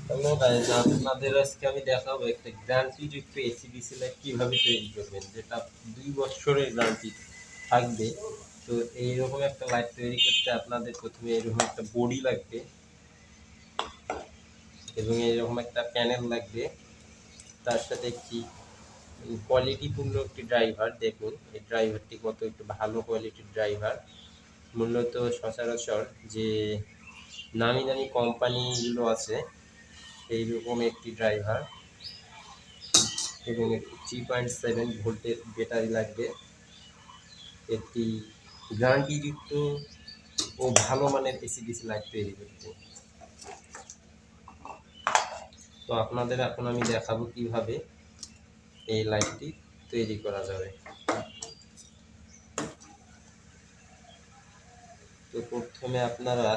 Hello guys, আপনাদের আজকে আমি দেখাবো একটা গ্যারান্টিযুক্ত এসিডিসি লাইট কিভাবে তৈরি করবেন, যেটা 2 বছরের গ্যারান্টি থাকবে। তো এইরকম একটা লাইট তৈরি করতে আপনাদের প্রথমে এরকম একটা বডি লাগবে এবং এরকম একটা প্যানেল লাগবে। তার সাথে একটি কোয়ালিটিপূর্ণ একটি ড্রাইভার। দেখুন এই ড্রাইভারটি কত একটু ভালো কোয়ালিটির ড্রাইভার। মূলত সচরাচর যে নামি দামি কোম্পানিগুলো আছে এইরকম একটি ড্রাইভার এবং একটি 3.7 ভোল্টের ব্যাটারি লাগবে। একটি গ্যারান্টিযুক্ত ও ভালো মানের এসিডিসি লাইট তৈরি করতে। তো আপনাদের এখন আমি দেখাবো কিভাবে এই লাইটটি তৈরি করা যাবে। তো প্রথমে আপনারা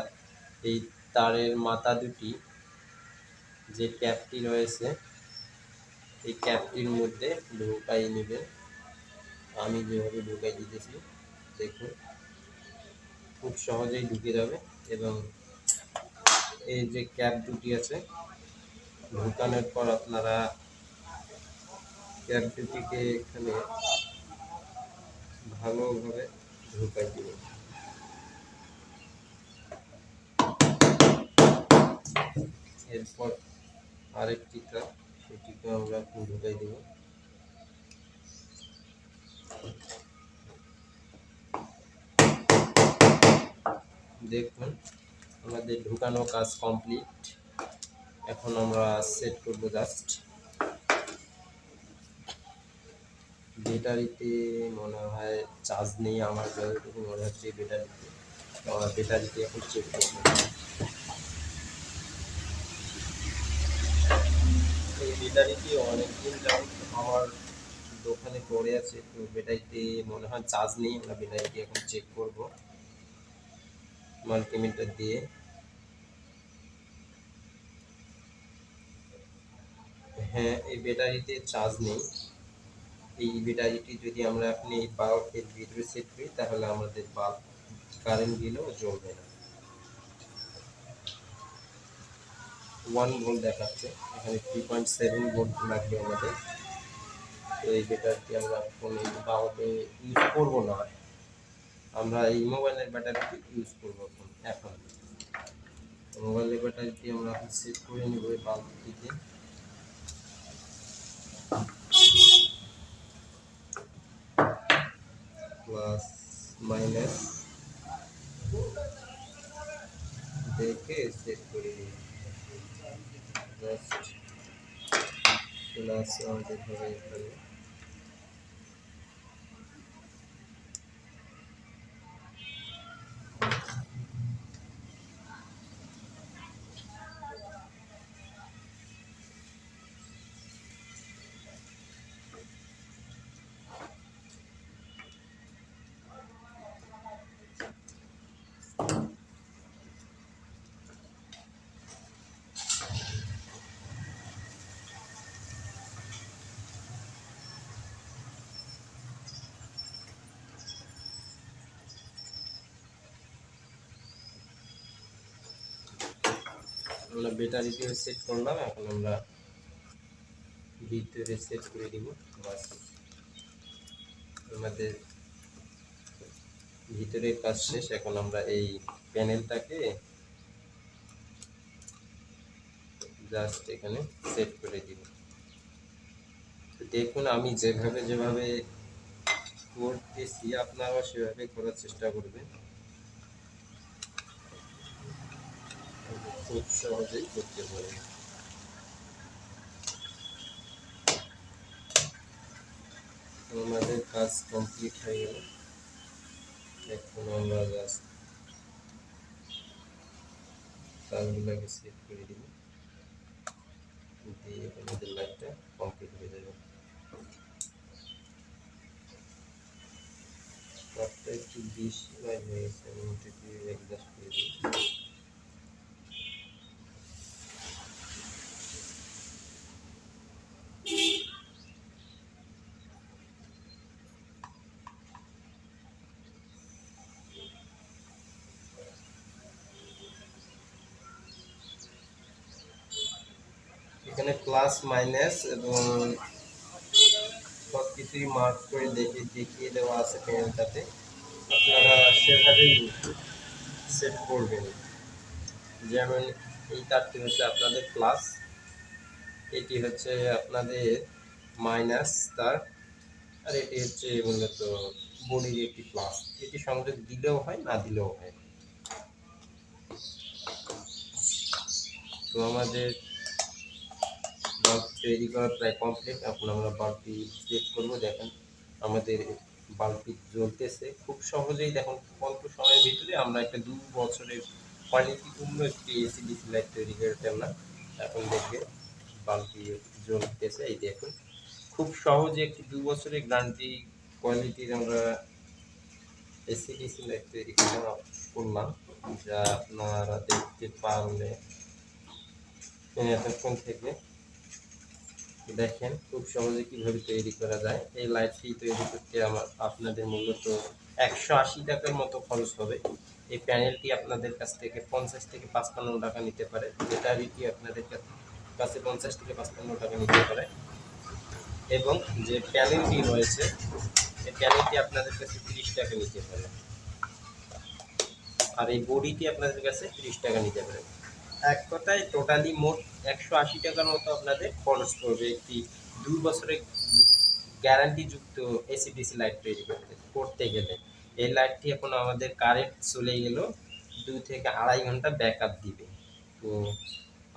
এই তারের মাথা দুটি যে ক্যাপটি রয়েছে এই ক্যাপটির মধ্যে ঢুকাই নেবেন। আমি যেভাবে ঢুকাই দিতেছি দেখুন খুব সহজেই ঢুকে যাবে। এবং এই যে ক্যাপ দুটি আছে ঢুকানোর পর আপনারা ক্যাপ দুটিকে এখানে ভালোভাবে ঢুকাই দিবেন। এরপর আরেকটি ক্যাপ সেটিকে আমরা ঢুকাই দেব। দেখুন আমাদের ঢুকানো কাজ কমপ্লিট। এখন আমরা সেট করব জাস্ট। ব্যাটারিতে মনে হয় চার্জ নেই, আমার যতটুকু মনে হচ্ছে ব্যাটারিতে। আমরা ব্যাটারিতে এখন চেক করব। এই ব্যাটারিটি অনেকদিন যাবত আমার দোকানে পড়ে আছে, তো ব্যাটারিতে মনে হয় চার্জ নেই। আমরা ব্যাটারিটি এখন চেক করব মাল্টিমিটার দিয়ে। হ্যাঁ, এই ব্যাটারিতে চার্জ নেই। এই ব্যাটারিটি যদি আমরা আপনি বাল্বের ভিতরে সেট করি তাহলে আমাদের বাল্ব কারেন্ট দিলেও জ্বলবে না। 1 ভোল্ট দেখাচ্ছে, এখানে 3.7 ভোল্ট লাগবে আমাদের। তো এই ব্যাটারিটি আমরা ফোনে বাল্বে ইউজ করবো না, আমরা এই মোবাইলের ব্যাটারিটি ইউজ করবো এখন। মোবাইলের ব্যাটারিটি আমরা এখন সেট করে নেব এই বাল্বটিতে। প্লাস মাইনাস দেখে সেট করে নিই। জাস্ট প্লাস আমাদের হবে এখানে। আমরা ব্যাটারিটি সেট করলাম, এখন আমরা ভিতরে সেট করে দিব। বাস আমাদের ভিতরে কাজ শেষ। এখন আমরা এই প্যানেলটাকে জাস্ট এখানে সেট করে দিব। দেখুন আমি যেভাবে যেভাবে করতেছি আপনারাও সেভাবে করার চেষ্টা করবেন, খুব সহজেই করতে পারবেন। আমাদের কাজ কমপ্লিট হয়ে গেল। এখন আমরা জাস্ট তারগুলোকে সেট করে দিব, দিয়ে আমাদের লাইটটা কমপ্লিট হয়ে যাবে। তারটা একটু বেশি লাইট হয়ে গেছে, আমি এটাকে অ্যাডজাস্ট করে দিই। এখানে প্লাস মাইনাস এবং সব কিছুই মার্ক করে দেখিয়ে দেওয়া আছে প্যানেলটাতে। আপনারা সেভাবেই সেট করবেন। যেমন এই তারটি হচ্ছে আপনাদের প্লাস, এটি হচ্ছে আপনাদের মাইনাস তার, আর এটি হচ্ছে মূলত বডির একটি প্লাস। এটি সংযোগ দিলেও হয়, না দিলেও হয়। তো আমাদের বাল্ব তৈরি করা প্রায় কমপ্লিট। এখন আমরা বাল্বটি চেক করবো। দেখেন আমাদের বাল্বটি জ্বলতেছে খুব সহজেই। দেখুন অল্প সময়ের ভিতরে আমরা একটা 2 বছরের কোয়ালিটিপূর্ণ একটি এসি ডিসি লাইট তৈরি করে ফেললাম। এখন দেখবে বাল্বটি জ্বলতেছে। এই দেখুন খুব সহজে একটি 2 বছরের গ্যারান্টি কোয়ালিটির আমরা এসি ডিসি লাইট তৈরি করলাম, যা আপনারা দেখতে পারলে এতক্ষণ থেকে। দেখেন খুব সহজে কিভাবে তৈরি করা যায়। এই লাইটটি তৈরি করতে আপনাদের মূলত 180 টাকার মতো খরচ হবে। এই প্যানেলটি আপনাদের কাছ থেকে 50 থেকে 55 টাকা নিতে পারে। ব্যাটারিটি আপনাদের কাছে 50 থেকে 55 টাকা নিতে পারে। এবং যে প্যানেলটি রয়েছে এই প্যানেলটি আপনাদের কাছে 30 টাকা নিতে পারে। আর এই বডিটি আপনাদের কাছে 30 টাকা নিতে পারে। এক কথায় টোটালি মোট 180 টাকার মতো আপনাদের খরচ পড়বে একটি 2 বছরের গ্যারান্টিযুক্ত এসি ডিসি লাইট তৈরি করতে গেলে। এই লাইটটি এখন আমাদের কারেন্ট চলে গেল 2 থেকে 2.5 ঘন্টা ব্যাকআপ দিবে। তো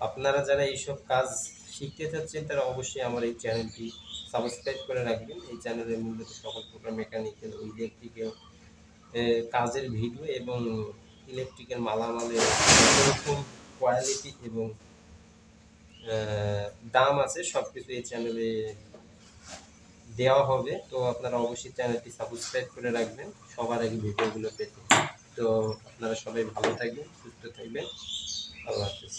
আপনারা যারা এইসব কাজ শিখতে চাচ্ছেন তারা অবশ্যই আমার এই চ্যানেলটি সাবস্ক্রাইব করে রাখবেন। এই চ্যানেলের মূলত সকল প্রকার মেকানিক্যাল ও ইলেকট্রিক্যাল কাজের ভিডিও এবং ইলেকট্রিকের মালামালের রকম কোয়ালিটি এবং দাম আছে সবকিছু এই চ্যানেলে দেওয়া হবে। তো আপনারা অবশ্যই চ্যানেলটি সাবস্ক্রাইব করে রাখবেন সবার আগে ভিডিওগুলো পেতে। তো আপনারা সবাই ভালো থাকবেন, সুস্থ থাকবেন। আল্লাহ হাফেজ।